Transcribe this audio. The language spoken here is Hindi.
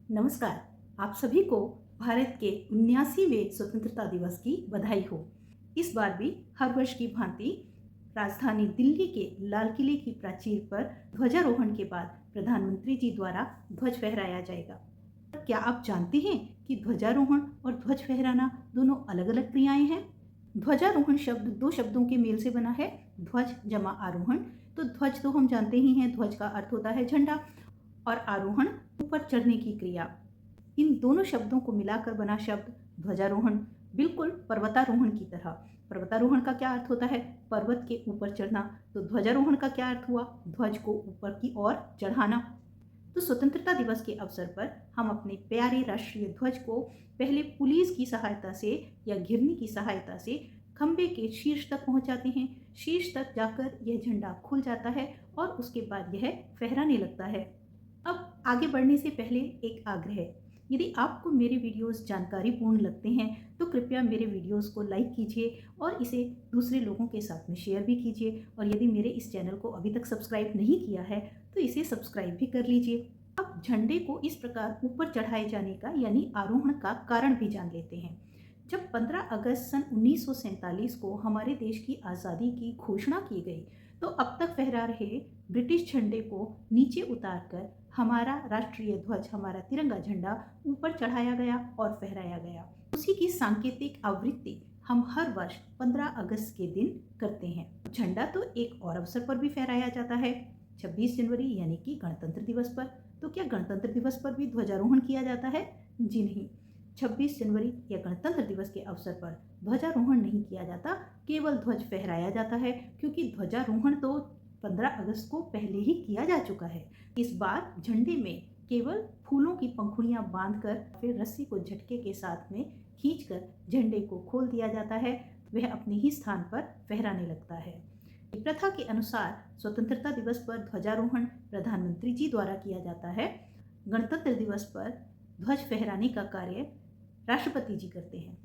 नमस्कार। आप सभी को भारत के 79वें स्वतंत्रता दिवस की बधाई हो। इस बार भी हर वर्ष की भांति राजधानी दिल्ली के लाल किले की प्राचीर पर ध्वजारोहण के बाद प्रधानमंत्री जी द्वारा ध्वज फहराया जाएगा। क्या आप जानते हैं कि ध्वजारोहण और ध्वज फहराना दोनों अलग अलग क्रियाएं हैं? ध्वजारोहण शब्द दो शब्दों के मेल से बना है, ध्वज जमा आरोहण। तो ध्वज तो हम जानते ही हैं, ध्वज का अर्थ होता है झंडा, और आरोहण ऊपर चढ़ने की क्रिया। इन दोनों शब्दों को मिलाकर बना शब्द ध्वजारोहण बिल्कुल पर्वतारोहण की तरह। पर्वतारोहण का क्या अर्थ होता है? पर्वत के ऊपर चढ़ना। तो ध्वजारोहण का क्या अर्थ हुआ? ध्वज को ऊपर की ओर चढ़ाना। तो स्वतंत्रता दिवस के अवसर पर हम अपने प्यारे राष्ट्रीय ध्वज को पहले पुलिस की सहायता से या घिरनी की सहायता से खंबे के शीर्ष तक पहुंचाते हैं। शीर्ष तक जाकर यह झंडा खुल जाता है और उसके बाद यह फहराने लगता है। अब आगे बढ़ने से पहले एक आग्रह, यदि आपको मेरे वीडियोस जानकारीपूर्ण लगते हैं तो कृपया मेरे वीडियोस को लाइक कीजिए और इसे दूसरे लोगों के साथ में शेयर भी कीजिए। और यदि मेरे इस चैनल को अभी तक सब्सक्राइब नहीं किया है तो इसे सब्सक्राइब भी कर लीजिए। अब झंडे को इस प्रकार ऊपर चढ़ाए जाने का यानी आरोहण का कारण भी जान लेते हैं। जब 15 अगस्त सन 1947 को हमारे देश की आज़ादी की घोषणा की गई तो अब तक फहरा रहे ब्रिटिश झंडे को नीचे उतारकर हमारा राष्ट्रीय ध्वज, हमारा तिरंगा झंडा ऊपर चढ़ाया गया और फहराया गया। उसी की सांकेतिक आवृत्ति हम हर वर्ष 15 अगस्त के दिन करते हैं। झंडा तो एक और अवसर पर भी फहराया जाता है, 26 जनवरी यानी कि गणतंत्र दिवस पर। तो क्या गणतंत्र दिवस पर भी ध्वजारोहण किया जाता है? जी नहीं, 26 जनवरी या गणतंत्र दिवस के अवसर पर ध्वजारोहण नहीं किया जाता, केवल ध्वज फहराया जाता है, क्योंकि ध्वजारोहण तो 15 अगस्त को पहले ही किया जा चुका है। इस बार झंडे में केवल फूलों की पंखुड़ियां बांधकर फिर रस्सी को झटके के साथ में खींचकर झंडे को खोल दिया जाता है, वह अपने ही स्थान पर फहराने लगता है। प्रथा के अनुसार स्वतंत्रता दिवस पर ध्वजारोहण प्रधानमंत्री जी द्वारा किया जाता है। गणतंत्र दिवस पर ध्वज फहराने का कार्य राष्ट्रपति जी करते हैं।